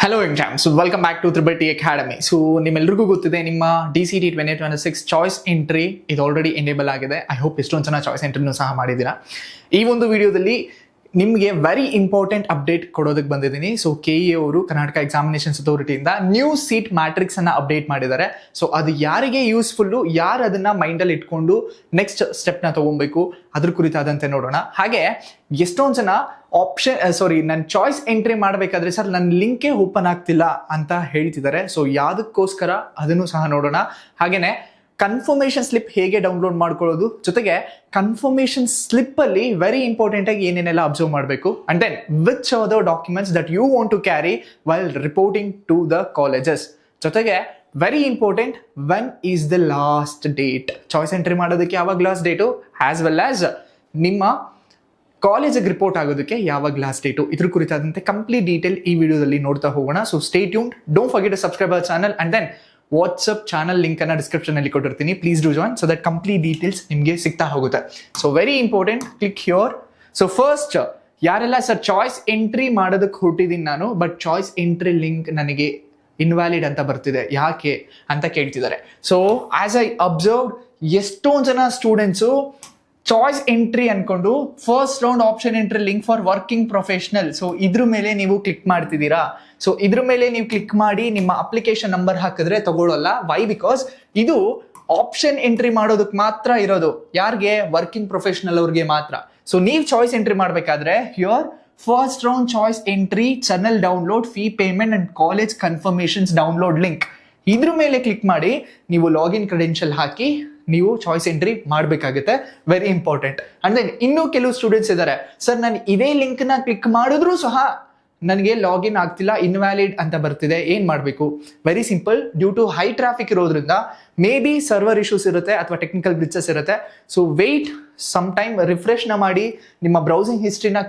Hello exams, welcome back to triple T academy. So ನಿಮ್ಮೆಲ್ಲರಿಗೂ ಗೊತ್ತಿದೆ, ನಿಮ್ಮ DCT 2026 ಚಾಯ್ಸ್ ಎಂಟ್ರಿ ಇದು ಆಲ್ರೆಡಿ ಎನೇಬಲ್ ಆಗಿದೆ. ಐ ಹೋಪ್ ಎಷ್ಟೊಂದು ಜನ ಚಾಯ್ಸ್ ಎಂಟ್ರಿನೂ ಸಹ ಮಾಡಿದ್ದೀರಾ. ಈ ಒಂದು ವಿಡಿಯೋದಲ್ಲಿ ನಿಮಗೆ ವೆರಿ ಇಂಪಾರ್ಟೆಂಟ್ ಅಪ್ಡೇಟ್ ಕೊಡೋದಕ್ಕೆ ಬಂದಿದ್ದೀನಿ. ಸೊ KE ಅವರು ಕರ್ನಾಟಕ ಎಕ್ಸಾಮಿನೇಷನ್ಸ್ ಅಥಾರಿಟಿಯಿಂದ ನ್ಯೂ ಸೀಟ್ ಮ್ಯಾಟ್ರಿಕ್ಸ್ ಅನ್ನ ಅಪ್ಡೇಟ್ ಮಾಡಿದ್ದಾರೆ. ಸೊ ಅದು ಯಾರಿಗೆ ಯೂಸ್ಫುಲ್ಲು, ಯಾರು ಅದನ್ನ ಮೈಂಡಲ್ಲಿ ಇಟ್ಕೊಂಡು ನೆಕ್ಸ್ಟ್ ಸ್ಟೆಪ್ನ ತಗೊಬೇಕು, ಅದ್ರ ಕುರಿತಾದಂತೆ ನೋಡೋಣ. ಹಾಗೆ ಎಷ್ಟೊಂದು ಜನ ನನ್ನ ಚಾಯ್ಸ್ ಎಂಟ್ರಿ ಮಾಡಬೇಕಾದ್ರೆ ಸರ್ ನನ್ನ ಲಿಂಕೇ ಓಪನ್ ಆಗ್ತಿಲ್ಲ ಅಂತ ಹೇಳ್ತಿದ್ದಾರೆ. ಸೊ ಯಾವುದಕ್ಕೋಸ್ಕರ ಅದನ್ನು ಸಹ ನೋಡೋಣ. ಹಾಗೇನೆ ಕನ್ಫರ್ಮೇಷನ್ ಸ್ಲಿಪ್ ಹೇಗೆ ಡೌನ್ಲೋಡ್ ಮಾಡ್ಕೊಳ್ಳೋದು, ಜೊತೆಗೆ ಕನ್ಫರ್ಮೇಷನ್ ಸ್ಲಿಪ್ ಅಲ್ಲಿ ವೆರಿ ಇಂಪಾರ್ಟೆಂಟ್ ಆಗಿ ಏನೇನೆಲ್ಲ ಅಬ್ಸರ್ವ್ ಮಾಡಬೇಕು, and then which are the documents that you want to carry while reporting to the colleges. ಜೊತೆಗೆ very important, when is the last date, choice entry ಮಾಡೋದಕ್ಕೆ ಯಾವಾಗ last date, as well as ನಿಮ್ಮ ಕಾಲೇಜಿಗೆ report ಆಗೋದಕ್ಕೆ ಯಾವಾಗ last date, ಇದ್ರ ಕುರಿತಾದಂತೆ complete detail ಈ ವಿಡಿಯೋದಲ್ಲಿ ನೋಡ್ತಾ ಹೋಗೋಣ. So stay tuned, don't forget to subscribe our channel, and then WhatsApp channel link ಅನ್ನ ಡಿಸ್ಕ್ರಿಪ್ಷನ್ ಅಲ್ಲಿ ಕೊಟ್ಟಿರ್ತೀನಿ. Please do join so that complete details ನಿಮಗೆ ಸಿಗ್ತಾ ಹೋಗುತ್ತೆ. So very important, click here. So first ಯಾರೆಲ್ಲ ಸರ್ ಚಾಯ್ಸ್ ಎಂಟ್ರಿ ಮಾಡೋದಕ್ಕೆ ಹೊರಟಿದ್ದೀನಿ ನಾನು, ಬಟ್ ಚಾಯ್ಸ್ ಎಂಟ್ರಿ ಲಿಂಕ್ ನನಗೆ ಇನ್ವ್ಯಾಲಿಡ್ ಅಂತ ಬರ್ತಿದೆ, ಯಾಕೆ ಅಂತ ಕೇಳ್ತಿದ್ದಾರೆ. ಸೊ ಆಸ್ ಐ ಅಬ್ಸರ್ವ್, ಎಷ್ಟೊಂದು ಜನ ಸ್ಟೂಡೆಂಟ್ಸು ಚಾಯ್ಸ್ ಎಂಟ್ರಿ ಅನ್ಕೊಂಡು first round option entry link for working professional, so ಇದ್ರ ಮೇಲೆ ನೀವು ಕ್ಲಿಕ್ ಮಾಡ್ತಿದ್ದೀರಾ. ಸೊ ಇದ್ರ ಮೇಲೆ ನೀವು ಕ್ಲಿಕ್ ಮಾಡಿ ನಿಮ್ಮ ಅಪ್ಲಿಕೇಶನ್ ನಂಬರ್ ಹಾಕಿದ್ರೆ ತಗೊಳ್ಳಲ್ಲ. ವೈ? ಬಿಕಾಸ್ ಇದು ಆಪ್ಷನ್ ಎಂಟ್ರಿ ಮಾಡೋದಕ್ಕೆ ಮಾತ್ರ ಇರೋದು. ಯಾರಿಗೆ? ವರ್ಕಿಂಗ್ ಪ್ರೊಫೆಷನಲ್ ಅವ್ರಿಗೆ ಮಾತ್ರ. ಸೊ ನೀವು ಚಾಯ್ಸ್ ಎಂಟ್ರಿ ಮಾಡಬೇಕಾದ್ರೆ here first round choice entry channel download, fee payment and college confirmations download link, ಇದ್ರ ಮೇಲೆ ಕ್ಲಿಕ್ ಮಾಡಿ ನೀವು ಲಾಗಿನ್ ಕ್ರೆಡೆನ್ಷಿಯಲ್ ಹಾಕಿ ನೀವು ಚಾಯ್ಸ್ ಎಂಟ್ರಿ ಮಾಡಬೇಕಾಗುತ್ತೆ. Very important. ಅಂಡ್ ದೆನ್ ಇನ್ನೂ ಕೆಲವು ಸ್ಟೂಡೆಂಟ್ಸ್ ಇದ್ದಾರೆ, ಸರ್ ನಾನು ಇದೇ ಲಿಂಕ್ ನ ಕ್ಲಿಕ್ ಮಾಡಿದ್ರು ಸಹ ನನಗೆ ಲಾಗಿನ್ ಆಗ್ತಿಲ್ಲ, ಇನ್ವ್ಯಾಲಿಡ್ ಅಂತ ಬರ್ತಿದೆ, ಏನ್ ಮಾಡಬೇಕು? Very simple. Due to high traffic ಇರೋದ್ರಿಂದ ಮೇ ಬಿ ಸರ್ವರ್ ಇಶ್ಯೂಸ್ ಇರುತ್ತೆ ಅಥವಾ ಟೆಕ್ನಿಕಲ್ ಗ್ಲಿಚಸ್ ಇರುತ್ತೆ. So wait some time, refresh ನ ಮಾಡಿ, ನಿಮ್ಮ ಬ್ರೌಸಿಂಗ್ ಹಿಸ್ಟ್ರಿನ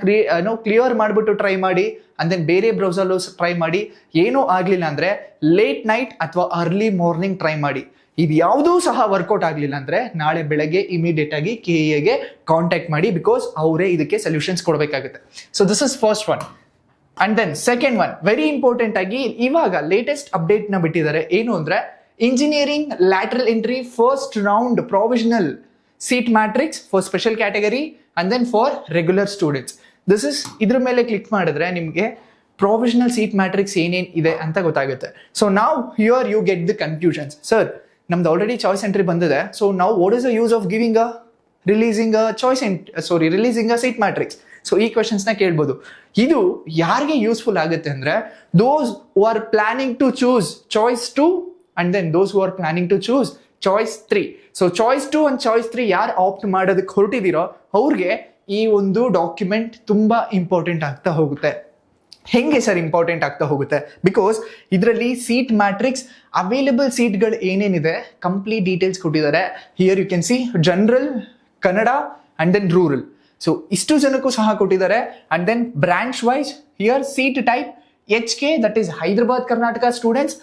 ಕ್ಲಿಯರ್ ಮಾಡಿಬಿಟ್ಟು ಟ್ರೈ ಮಾಡಿ, ಅಂಡ್ ದೆನ್ ಬೇರೆ ಬ್ರೌಸರ್ಲು ಟ್ರೈ ಮಾಡಿ. ಏನೂ ಆಗಲಿಲ್ಲ ಅಂದ್ರೆ ಲೇಟ್ ನೈಟ್ ಅಥವಾ ಅರ್ಲಿ ಮಾರ್ನಿಂಗ್ ಟ್ರೈ ಮಾಡಿ. ಇದು ಯಾವುದೂ ಸಹ ವರ್ಕೌಟ್ ಆಗಲಿಲ್ಲ ಅಂದ್ರೆ ನಾಳೆ ಬೆಳಗ್ಗೆ ಇಮಿಡಿಯೇಟ್ ಆಗಿ KEಗೆ ಕಾಂಟ್ಯಾಕ್ಟ್ ಮಾಡಿ, ಬಿಕಾಸ್ ಅವರೇ ಇದಕ್ಕೆ ಸೊಲ್ಯೂಷನ್ಸ್ ಕೊಡಬೇಕಾಗುತ್ತೆ. So this is first one. And then second one, very important ಆಗಿ ಇವಾಗ ಲೇಟೆಸ್ಟ್ ಅಪ್ಡೇಟ್ ನ ಬಿಟ್ಟಿದ್ದಾರೆ. ಏನು ಅಂದ್ರೆ engineering lateral entry first round provisional seat matrix for special category and then for regular students. This is, ಇದ್ರ ಮೇಲೆ click ಮಾಡಿದ್ರೆ ನಿಮಗೆ ಪ್ರೊವಿಷನಲ್ ಸೀಟ್ ಮ್ಯಾಟ್ರಿಕ್ಸ್ ಏನೇನ್ ಇದೆ ಅಂತ ಗೊತ್ತಾಗುತ್ತೆ. ಸೊ ನಾವು here you get the confusions. Sir ನಮ್ದು ಆಲ್ರೆಡಿ ಚಾಯ್ಸ್ ಎಂಟ್ರಿ ಬಂದಿದೆ, ಸೊ ನಾವು what is the use of giving releasing seat matrix? So ಈ ಕ್ವೆಶನ್ಸ್ ನ ಕೇಳ್ಬೋದು. ಇದು ಯಾರಿಗೆ ಯೂಸ್ಫುಲ್ ಆಗುತ್ತೆ ಅಂದ್ರೆ those who are planning to choose choice 2 and then those who are planning to choose choice 3. So choice 2 and choice 3 ಯಾರು apt ಮಾಡೋದಕ್ಕೆ ಹೊರಟಿದ್ದೀರೋ ಅವ್ರಿಗೆ ಈ ಒಂದು ಡಾಕ್ಯುಮೆಂಟ್ ತುಂಬಾ ಇಂಪಾರ್ಟೆಂಟ್ ಆಗ್ತಾ ಹೋಗುತ್ತೆ. ಹೆಂಗೆ ಸರ್ ಇಂಪಾರ್ಟೆಂಟ್ ಆಗ್ತಾ ಹೋಗುತ್ತೆ? ಬಿಕಾಸ್ ಇದರಲ್ಲಿ ಸೀಟ್ ಮ್ಯಾಟ್ರಿಕ್ಸ್ ಅವೈಲೇಬಲ್ ಸೀಟ್ಗಳು ಏನೇನಿದೆ ಕಂಪ್ಲೀಟ್ ಡೀಟೇಲ್ಸ್ ಕೊಟ್ಟಿದ್ದಾರೆ. Here you can see general, Kannada and then rural. So ಇಷ್ಟು ಜನಕ್ಕೂ ಸಹ ಕೊಟ್ಟಿದ್ದಾರೆ. And then branch wise here seat type HK that is Hyderabad Karnataka students,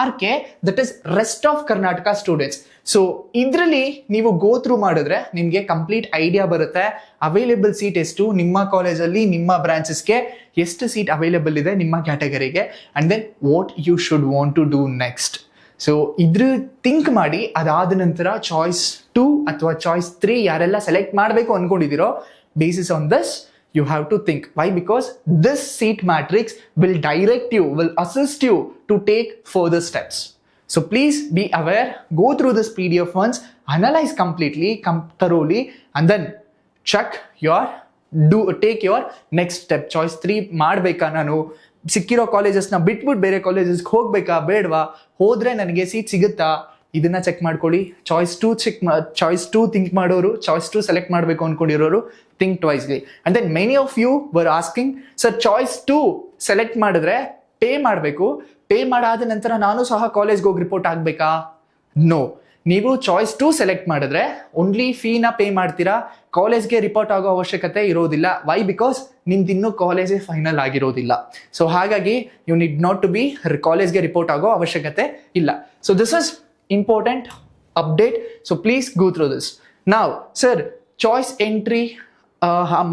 RK that is rest of Karnataka students. So ಇದರಲ್ಲಿ ನೀವು go through ಮಾಡಿದ್ರೆ ನಿಮಗೆ complete idea ಬರುತ್ತೆ available seat ಎಷ್ಟು, ನಿಮ್ಮ ಕಾಲೇಜಲ್ಲಿ ನಿಮ್ಮ ಬ್ರಾಂಚಸ್ಗೆ ಎಷ್ಟು ಸೀಟ್ ಅವೈಲೇಬಲ್ ಇದೆ ನಿಮ್ಮ ಕ್ಯಾಟಗರಿಗೆ, and then what you should want to do next. So ಇದ್ರ ಥಿಂಕ್ ಮಾಡಿ, ಅದಾದ ನಂತರ ಚಾಯ್ಸ್ 2 ಅಥವಾ ಚಾಯ್ಸ್ 3 ಯಾರೆಲ್ಲ ಸೆಲೆಕ್ಟ್ ಮಾಡಬೇಕು ಅನ್ಕೊಂಡಿದ್ದೀರೋ, basis on this you have to think. Why? Because this seat matrix will direct you, will assist you to take further steps. So please be aware, go through this PDF once, analyze completely, thoroughly, and then check take your next step. Choice 3 ಮಾಡಬೇಕಾ, ನಾನು ಸಿಕ್ಕಿರೋ ಕಾಲೇಜಸ್ನ ಬಿಟ್ಬಿಟ್ಟು ಬೇರೆ ಕಾಲೇಜಸ್ಗೆ ಹೋಗ್ಬೇಕಾ ಬೇಡವಾ, ಹೋದ್ರೆ ನನಗೆ seat ಸಿಗುತ್ತಾ, ಇದನ್ನ ಚೆಕ್ ಮಾಡ್ಕೊಳ್ಳಿ. ಚಾಯ್ಸ್ 2 ಥಿಂಕ್ ಮಾಡೋರು, ಚಾಯ್ಸ್ 2 ಸೆಲೆಕ್ಟ್ ಮಾಡಬೇಕು ಅನ್ಕೊಂಡಿರೋರು think twicely. And then many of you were asking, sir choice 2 select ಮಾಡಿದ್ರೆ ಪೇ ಮಾಡಬೇಕು, ಪೇ ಮಾಡಾದ ನಂತರ ನಾನು ಸಹ ಕಾಲೇಜ್ಗೆ ಹೋಗಿ ರಿಪೋರ್ಟ್ ಆಗಬೇಕಾ? ನೋ. ನೀವು ಚಾಯ್ಸ್ 2 ಸೆಲೆಕ್ಟ್ ಮಾಡಿದ್ರೆ ಓನ್ಲಿ ಫೀನ ಪೇ ಮಾಡ್ತೀರಾ, ಕಾಲೇಜ್ಗೆ ರಿಪೋರ್ಟ್ ಆಗೋ ಅವಶ್ಯಕತೆ ಇರೋದಿಲ್ಲ. ವೈ? ಬಿಕಾಸ್ ನಿಮ್ದಿನ್ನೂ ಕಾಲೇಜೇ ಫೈನಲ್ ಆಗಿರೋದಿಲ್ಲ. ಸೊ ಹಾಗಾಗಿ you need not to be ಕಾಲೇಜ್ಗೆ ರಿಪೋರ್ಟ್ ಆಗೋ ಅವಶ್ಯಕತೆ ಇಲ್ಲ. So this is important update, so please go through this. Now sir, choice entry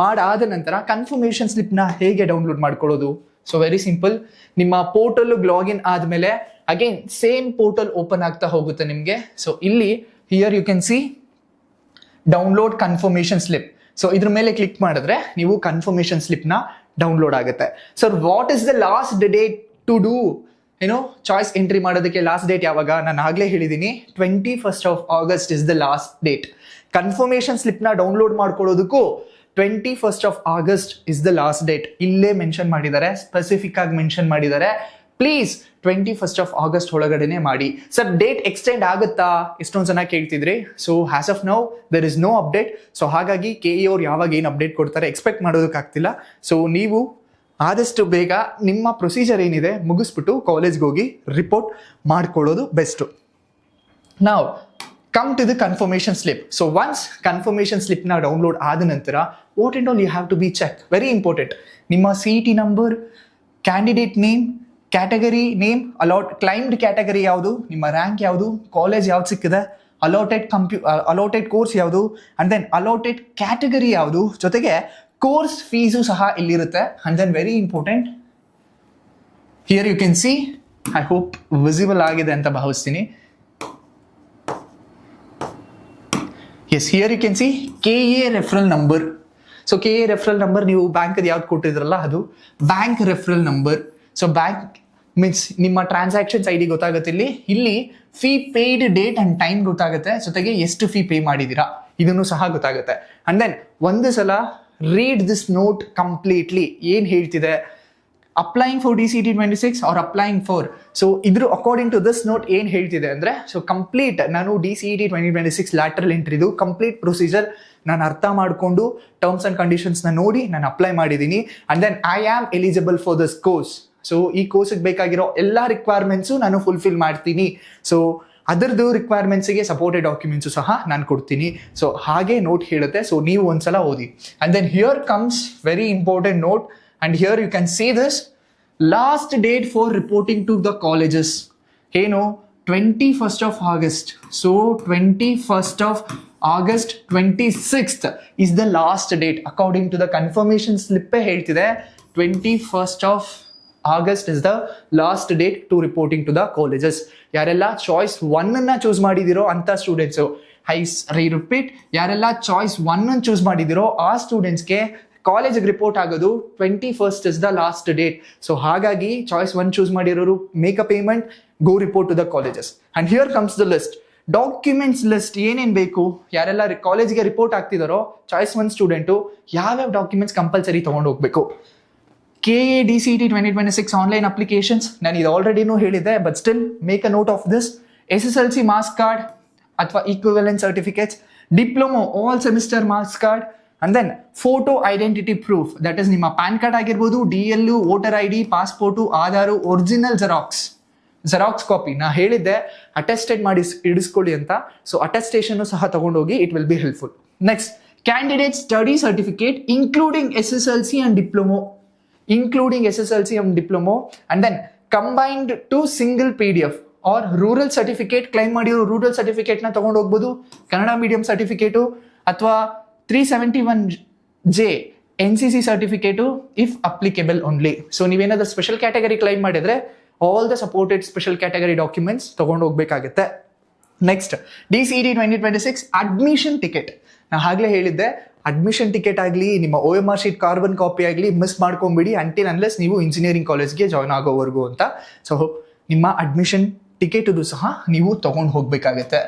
ಮಾಡಾದ ನಂತರ ಕನ್ಫರ್ಮೇಷನ್ ಸ್ಲಿಪ್ ನ ಹೇಗೆ ಡೌನ್ಲೋಡ್ ಮಾಡ್ಕೊಳ್ಳೋದು? So very simple. ನಿಮ್ಮ ಪೋರ್ಟಲ್ ಲಾಗಿನ್ ಆದ್ಮೇಲೆ ಅಗೇನ್ ಸೇಮ್ ಪೋರ್ಟಲ್ ಓಪನ್ ಆಗ್ತಾ ಹೋಗುತ್ತೆ ನಿಮಗೆ. ಸೊ ಇಲ್ಲಿ here you can see download confirmation slip. So ಇದ್ರ ಮೇಲೆ ಕ್ಲಿಕ್ ಮಾಡಿದ್ರೆ ನೀವು ಕನ್ಫರ್ಮೇಶನ್ ಸ್ಲಿಪ್ ನ ಡೌನ್ಲೋಡ್ ಆಗುತ್ತೆ. Sir what is the last date to do choice entry ಮಾಡೋದಕ್ಕೆ ಲಾಸ್ಟ್ ಡೇಟ್ ಯಾವಾಗ? ನಾನು ಆಗ್ಲೇ ಹೇಳಿದ್ದೀನಿ 21st of August is the last date. Confirmation slip ನ ಡೌನ್ಲೋಡ್ ಮಾಡ್ಕೊಳ್ಳೋದಕ್ಕೂ 21st of August is the last date. ಇಲ್ಲೇ ಮೆನ್ಷನ್ ಮಾಡಿದ್ದಾರೆ, ಸ್ಪೆಸಿಫಿಕ್ ಆಗಿ ಮೆನ್ಷನ್ ಮಾಡಿದ್ದಾರೆ. ಪ್ಲೀಸ್ 21st of August ಒಳಗಡೆನೆ ಮಾಡಿ. ಸರ್ ಡೇಟ್ ಎಕ್ಸ್ಟೆಂಡ್ ಆಗುತ್ತಾ ಎಷ್ಟೊಂದು ಜನ ಕೇಳ್ತಿದ್ರಿ. So as of now there is no update. So ಹಾಗಾಗಿ KE ಅವ್ರು ಯಾವಾಗ ಏನು ಅಪ್ಡೇಟ್ ಕೊಡ್ತಾರೆ ಎಕ್ಸ್ಪೆಕ್ಟ್ ಮಾಡೋದಕ್ಕಾಗ್ತಿಲ್ಲ. ಸೊ ನೀವು ಆದಷ್ಟು ಬೇಗ ನಿಮ್ಮ ಪ್ರೊಸೀಜರ್ ಏನಿದೆ ಮುಗಿಸ್ಬಿಟ್ಟು ಕಾಲೇಜ್ಗೆ ಹೋಗಿ ರಿಪೋರ್ಟ್ ಮಾಡ್ಕೊಳ್ಳೋದು ಬೆಸ್ಟು. ನಾವು come to the confirmation slip. So once confirmation ಸ್ಲಿಪ್ನ ಡೌನ್ಲೋಡ್ ಆದ ನಂತರ what and all you have to be check. Very important. ನಿಮ್ಮ CET number, candidate name, category name, claimed category ಯಾವುದು, ನಿಮ್ಮ ರ್ಯಾಂಕ್ ಯಾವುದು, ಕಾಲೇಜ್ ಯಾವ್ದು ಸಿಕ್ಕಿದೆ, ಅಲೋಟೆಡ್ ಕೋರ್ಸ್ ಯಾವುದು, ಅಂಡ್ ದೆನ್ ಅಲೋಟೆಡ್ ಕ್ಯಾಟಗರಿ ಯಾವುದು, ಜೊತೆಗೆ ಕೋರ್ಸ್ ಫೀಸು ಸಹ ಇಲ್ಲಿರುತ್ತೆ. And then very important, here you can see, I hope visible ಆಗಿದೆ ಅಂತ ಭಾವಿಸ್ತೀನಿ. S, here you can see KA referral number. So KA referral number ನೀವು ಬ್ಯಾಂಕಲ್ಲಿ ಯಾವ್ದು ಕೊಟ್ಟಿದ್ರಲ್ಲ ಅದು bank referral number. So bank means ನಿಮ್ಮ ಟ್ರಾನ್ಸಾಕ್ಷನ್ಸ್ ID ಗೊತ್ತಾಗುತ್ತೆ. ಇಲ್ಲಿ fee paid date and time ಗೊತ್ತಾಗುತ್ತೆ, ಜೊತೆಗೆ ಎಷ್ಟು ಫೀ ಪೇ ಮಾಡಿದ್ದೀರಾ ಇದನ್ನು ಸಹ ಗೊತ್ತಾಗುತ್ತೆ. ಅಂಡ್ ದೆನ್ ಒಂದು ಸಲ ರೀಡ್ ದಿಸ್ ನೋಟ್ ಕಂಪ್ಲೀಟ್ಲಿ. ಏನು ಹೇಳ್ತಿದೆ, applying for DCET 26 are applying for. So ಇದ್ರ ಅಕಾರ್ಡಿಂಗ್ ಟು ದಿಸ್ ನೋಟ್ ಏನು ಹೇಳ್ತಿದೆ ಅಂದರೆ, ಸೊ ಕಂಪ್ಲೀಟ್ ನಾನು DCET 2026 ಲ್ಯಾಟ್ರಲ್ ಎಂಟ್ರಿದು ಕಂಪ್ಲೀಟ್ ಪ್ರೊಸೀಜರ್ ನಾನು ಅರ್ಥ ಮಾಡಿಕೊಂಡು ಟರ್ಮ್ಸ್ ಆ್ಯಂಡ್ ಕಂಡೀಷನ್ಸ್ನ ನೋಡಿ ನಾನು ಅಪ್ಲೈ ಮಾಡಿದ್ದೀನಿ. And then I am eligible for this course. So ಈ ಕೋರ್ಸಿಗೆ ಬೇಕಾಗಿರೋ ಎಲ್ಲ ರಿಕ್ವೈರ್ಮೆಂಟ್ಸು ನಾನು ಫುಲ್ಫಿಲ್ ಮಾಡ್ತೀನಿ. ಸೊ ಅದರದ್ದು ರಿಕ್ವೈರ್ಮೆಂಟ್ಸಿಗೆ ಸಪೋರ್ಟೆಡ್ ಡಾಕ್ಯುಮೆಂಟ್ಸು ಸಹ ನಾನು ಕೊಡ್ತೀನಿ. ಸೊ ಹಾಗೆ ನೋಟ್ ಹೇಳುತ್ತೆ. ಸೊ ನೀವು ಒಂದ್ಸಲ ಓದಿ. And then here comes very important note. And here you can see this last date for reporting to the colleges ಏನು 21st of August. So 21st of August 26th is the last date according to the confirmation slip. ಹೇಳ್ತಿದೆ 21st of August is the last date to reporting to the colleges. ಯಾರೆಲ್ಲ choice 1 ಅನ್ನ choose ಮಾಡಿದಿರೋ ಅಂತ students, I repeat, ಯಾರೆಲ್ಲ choice 1 ಅನ್ನು choose ಮಾಡಿದಿರೋ ಆ ಸ್ಟೂಡೆಂಟ್ಸ್ಗೆ ಕಾಲೇಜಿಗೆ report ಆಗೋದು 21st is the last date. So ಹಾಗಾಗಿ ಚಾಯ್ಸ್ 1 ಚೂಸ್ ಮಾಡಿರೋರು make a payment, go report to the colleges. And here comes the list, documents list. ಏನೇನು ಬೇಕು, ಯಾರೆಲ್ಲ ಕಾಲೇಜಿಗೆ ರಿಪೋರ್ಟ್ ಆಗ್ತಿದಾರೋ ಚಾಯ್ಸ್ 1 ಸ್ಟೂಡೆಂಟು ಯಾವ್ಯಾವ ಡಾಕ್ಯುಮೆಂಟ್ಸ್ ಕಂಪಲ್ಸರಿ ತೊಗೊಂಡು ಹೋಗ್ಬೇಕು. KA DCET 2026 ಆನ್ಲೈನ್ ಅಪ್ಲಿಕೇಶನ್ಸ್, ನಾನು ಇದು ಆಲ್ರೆಡಿನೂ ಹೇಳಿದ್ದೆ, but still make a note of this. SSLC marks card ಅಥವಾ equivalent certificates, diploma all semester marks card, and then photo identity proof, that is ನಿಮ್ಮ PAN card ಆಗಿರ್ಬೋದು, DL, voter ID, passport, Aadhaar, original xerox copy. ನಾ ಹೇಳಿದ್ದೆ attested ಮಾಡಿ ಇಡಿಸ್ಕೊಳ್ಳಿ ಅಂತ. So attestation ಸಹ ತಗೊಂಡೋಗಿ, it will be helpful. Next, candidate study certificate including SSLC and diploma, and then combined to single PDF or rural certificate. Claim ಮಾಡಿರೋ rural ಸರ್ಟಿಫಿಕೇಟ್ನ ತಗೊಂಡು ಹೋಗ್ಬೋದು, ಕನ್ನಡ ಮೀಡಿಯಂ ಸರ್ಟಿಫಿಕೇಟು ಅಥವಾ 371J NCC certificate if applicable only. So ನೀವೇನಾದ್ರೂ special category claim ಮಾಡಿದ್ರೆ all the supported special category documents ತಗೊಂಡು ಹೋಗ್ಬೇಕಾಗುತ್ತೆ. Next, DCET 2026 admission ticket. ನಾನು ಆಗಲೇ ಹೇಳಿದ್ದೆ, ಅಡ್ಮಿಷನ್ ಟಿಕೆಟ್ ಆಗಲಿ, ನಿಮ್ಮ OMR ಶೀಟ್ ಕಾರ್ಬನ್ ಕಾಪಿ ಆಗಲಿ ಮಿಸ್ ಮಾಡ್ಕೊಂಬಿಡಿ ಅಂಟಿಲ್ ಅನ್ಲೆಸ್ ನೀವು ಇಂಜಿನಿಯರಿಂಗ್ ಕಾಲೇಜ್ಗೆ ಜಾಯ್ನ್ ಆಗೋವರೆಗೂ ಅಂತ. ಸೊ ನಿಮ್ಮ ಅಡ್ಮಿಷನ್ ಟಿಕೆಟು ಸಹ ನೀವು ತಗೊಂಡು ಹೋಗ್ಬೇಕಾಗತ್ತೆ.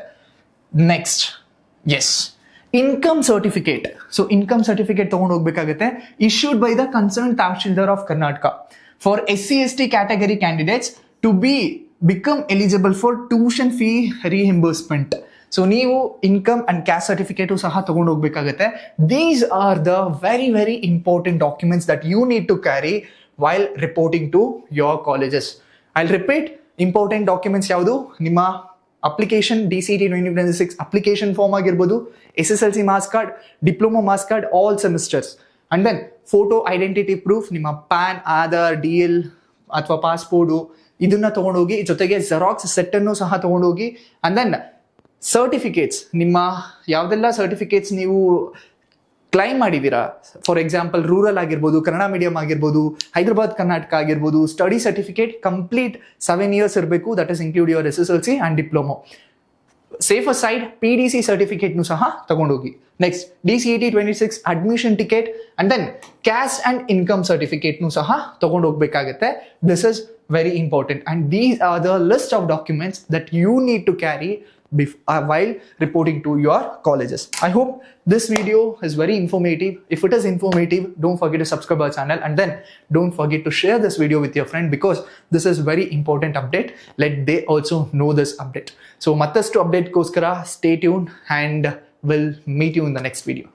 Next, yes, income certificate. So income certificate ತಗೊಂಡು ಹೋಗ್ಬೇಕಾಗತ್ತೆ, issued by the concern tahsildar of Karnataka for SC/ST category candidates to become eligible for tuition fee reimbursement. So ನೀವು ಇನ್ಕಮ್ ಅಂಡ್ ಕ್ಯಾಸ್ಟ್ ಸರ್ಟಿಫಿಕೇಟು ಸಹ ತಗೊಂಡು ಹೋಗ್ಬೇಕಾಗತ್ತೆ. These are the very very important documents that you need to carry while reporting to your colleges. I repeat, important documents ಯಾವುದು, ನಿಮ್ಮ application, DCET 2026 application form ಆಗಿರ್ಬೋದು, SSLC marks card, diploma marks card all semesters, and then photo identity proof, ನಿಮ್ಮ PAN, Aadhaar, DL ಅಥವಾ passport ಇದನ್ನ ತಗೊಂಡೋಗಿ, ಜೊತೆಗೆ xerox ಸೆಟ್ಟನ್ನು ಸಹ ತಗೊಂಡೋಗಿ. ಅಂಡ್ ದೆನ್ ಸರ್ಟಿಫಿಕೇಟ್ಸ್, ನಿಮ್ಮ ಯಾವುದೆಲ್ಲ ಸರ್ಟಿಫಿಕೇಟ್ಸ್ ನೀವು ಕ್ಲೈಮ್ ಮಾಡಿದ್ದೀರಾ, ಫಾರ್ ಎಕ್ಸಾಂಪಲ್ ರೂರಲ್ ಆಗಿರ್ಬೋದು, ಕನ್ನಡ ಮೀಡಿಯಂ ಆಗಿರ್ಬೋದು, ಹೈದರಾಬಾದ್ ಕರ್ನಾಟಕ ಆಗಿರ್ಬೋದು, ಸ್ಟಡಿ ಸರ್ಟಿಫಿಕೇಟ್ ಕಂಪ್ಲೀಟ್ 7 years ಇರಬೇಕು. That is include your SSLC and diploma. Safe aside PDC ಸರ್ಟಿಫಿಕೇಟ್ನು ಸಹ ತಗೊಂಡೋಗಿ. Next DCET 26 admission ticket and then caste and income ಸರ್ಟಿಫಿಕೇಟ್ನು ಸಹ ತಗೊಂಡೋಗ್ಬೇಕಾಗತ್ತೆ. This is very important and these are the list of documents that you need to carry while reporting to your colleges. I hope this video is very informative. If it is informative, don't forget to subscribe our channel and then don't forget to share this video with your friend because this is very important update. Let they also know this update. So mattestu update koskara stay tuned and we'll meet you in the next video.